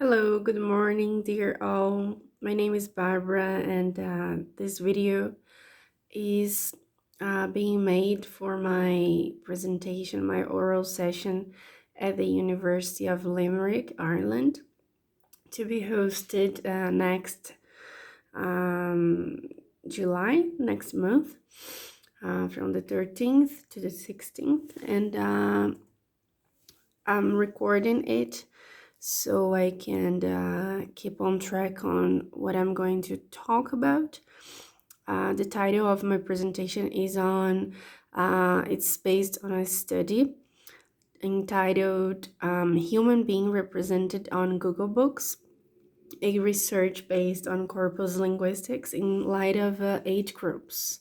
Hello, good morning, dear all. My name is Barbara, and this video is being made for my presentation, my oral session at the University of Limerick, Ireland, to be hosted next um, July, next month, from the 13th to the 16th. And I'm recording it so I can keep on track on what I'm going to talk about. The title of my presentation is it's based on a study entitled Human Being Represented on Google Books, a research based on corpus linguistics in light of age groups.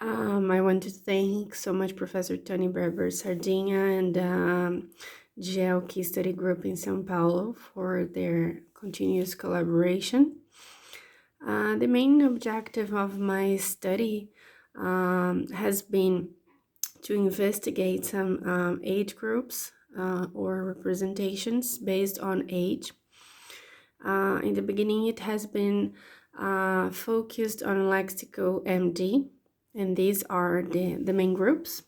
I want to thank so much Professor Tony Berber Sardinha and GLK Study Group in São Paulo for their continuous collaboration. The main objective of my study has been to investigate some age groups or representations based on age. In the beginning, it has been focused on lexical MD, and these are the main groups.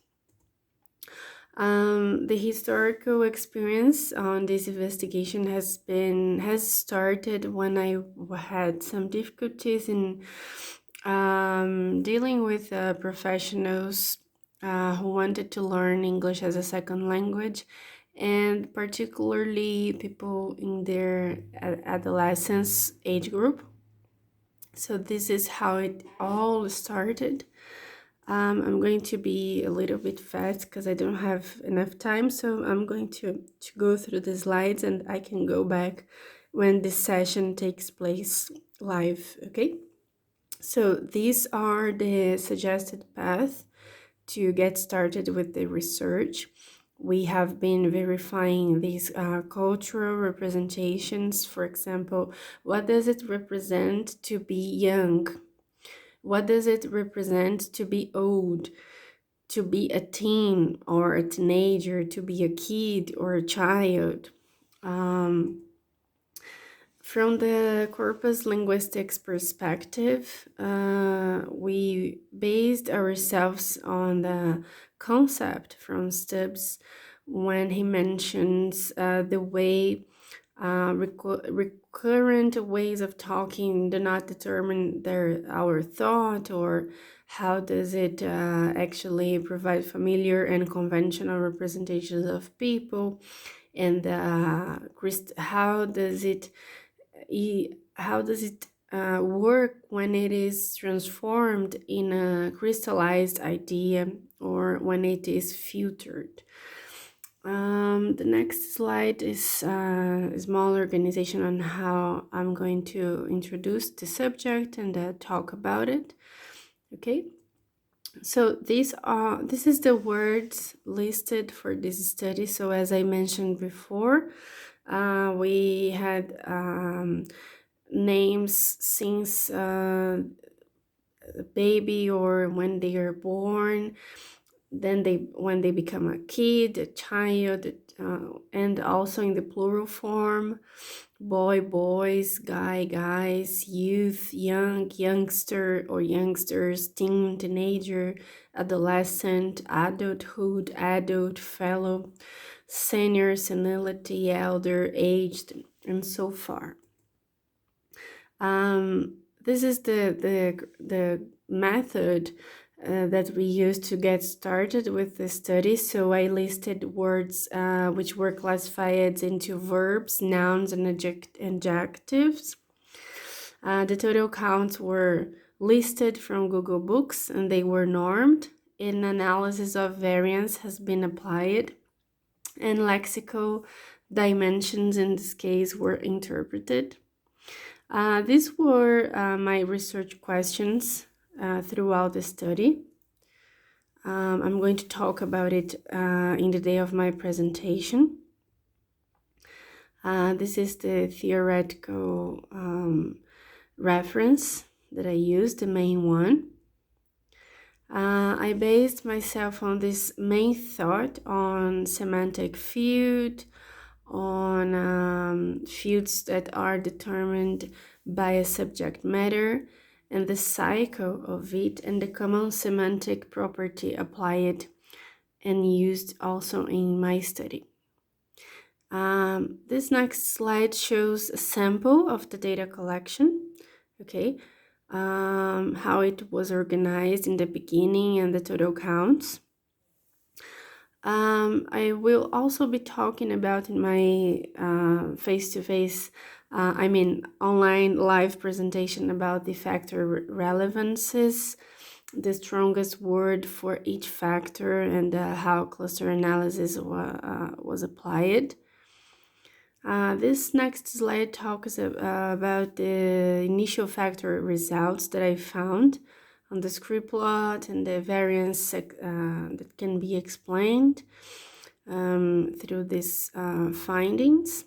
The historical experience on this investigation has started when I had some difficulties in dealing with professionals who wanted to learn English as a second language, and particularly people in their adolescence age group. So this is how it all started. I'm going to be a little bit fast because I don't have enough time, so I'm going to go through the slides and I can go back when this session takes place live, okay? So these are the suggested path to get started with the research. We have been verifying these cultural representations. For example, what does it represent to be young? What does it represent to be old, to be a teen or a teenager, to be a kid or a child? From the corpus linguistics perspective, we based ourselves on the concept from Stubbs when he mentions the way recurrent ways of talking do not determine our thought, or how does it actually provide familiar and conventional representations of people, and how does it work when it is transformed in a crystallized idea or when it is filtered. The next slide is a small organization on how I'm going to introduce the subject and talk about it. Okay, so this is the words listed for this study. So as I mentioned before, we had names since baby or when they are born, then when they become a kid, a child, and also in the plural form: boy, boys; guy, guys; youth, young, youngster or youngsters; teen, teenager; adolescent; adulthood, adult; fellow; senior, senility; elder, aged, and so far. This is the method that we use to get started with the study. So I listed words which were classified into verbs, nouns, and adjectives. The total counts were listed from Google Books and they were normed. An analysis of variance has been applied, and lexical dimensions in this case were interpreted. These were my research questions throughout the study. I'm going to talk about it in the day of my presentation. This is the theoretical reference that I used, the main one. I based myself on this main thought on semantic field, on fields that are determined by a subject matter and the cycle of it, and the common semantic property applied and used also in my study. This next slide shows a sample of the data collection, okay, how it was organized in the beginning and the total counts. I will also be talking about in my face-to-face, online live presentation about the factor relevances, the strongest word for each factor, and how cluster analysis was applied. This next slide talks about the initial factor results that I found on the script plot and the variance that can be explained through these findings.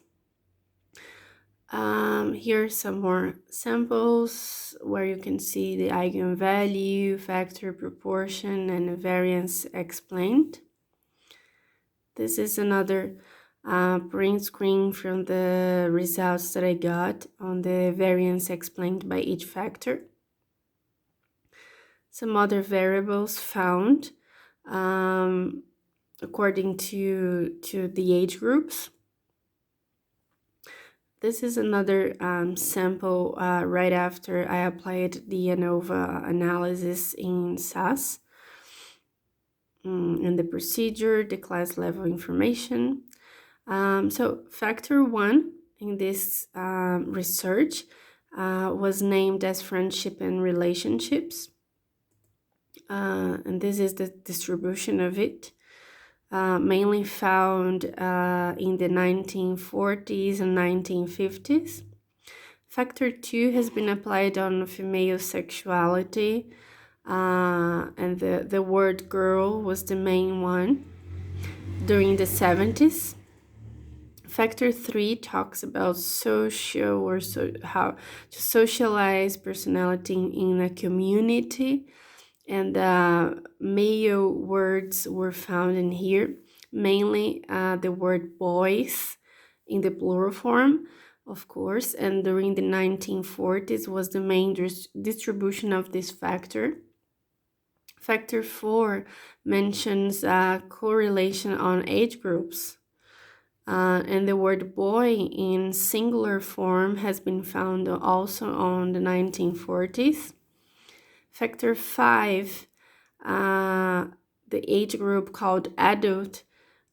Here are some more samples where you can see the eigenvalue, factor proportion, and variance explained. This is another print screen from the results that I got on the variance explained by each factor. Some other variables found according to the age groups. This is another sample right after I applied the ANOVA analysis in SAS. And the procedure, the class level information. So factor 1 in this research was named as friendship and relationships. And this is the distribution of it. Mainly found in the 1940s and 1950s. Factor 2 has been applied on female sexuality, and the word girl was the main one during the 70s. Factor 3 talks about social or how to socialize personality in a community, and male words were found in here, mainly the word boys in the plural form, of course, and during the 1940s was the main distribution of this factor. Factor 4 mentions correlation on age groups, and the word boy in singular form has been found also on the 1940s. Factor 5, the age group called adult,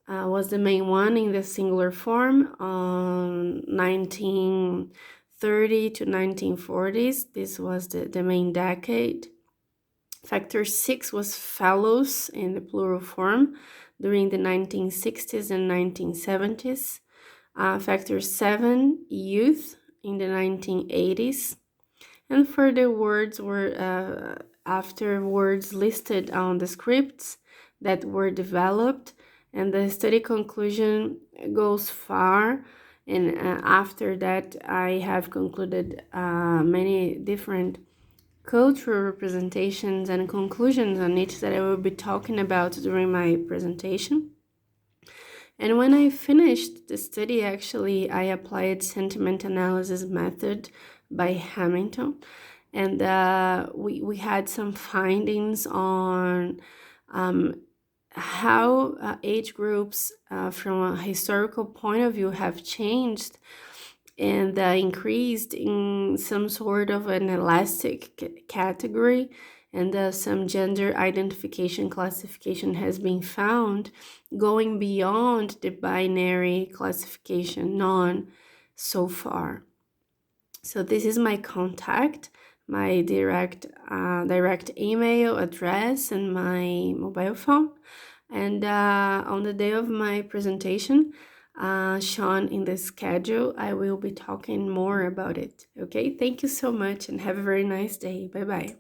was the main one in the singular form on 1930 to 1940s. This was the main decade. Factor 6 was fellows in the plural form during the 1960s and 1970s. Factor 7, youth, in the 1980s. And further words were after words listed on the scripts that were developed, and the study conclusion goes far. And after that, I have concluded many different cultural representations and conclusions on it that I will be talking about during my presentation. And when I finished the study, actually, I applied sentiment analysis method by Hamilton, and we had some findings on how age groups from a historical point of view have changed and increased in some sort of an elastic category, and some gender identification classification has been found going beyond the binary classification non so far. So this is my contact, my direct email address, and my mobile phone. And on the day of my presentation, shown in the schedule, I will be talking more about it. Okay, thank you so much and have a very nice day. Bye bye.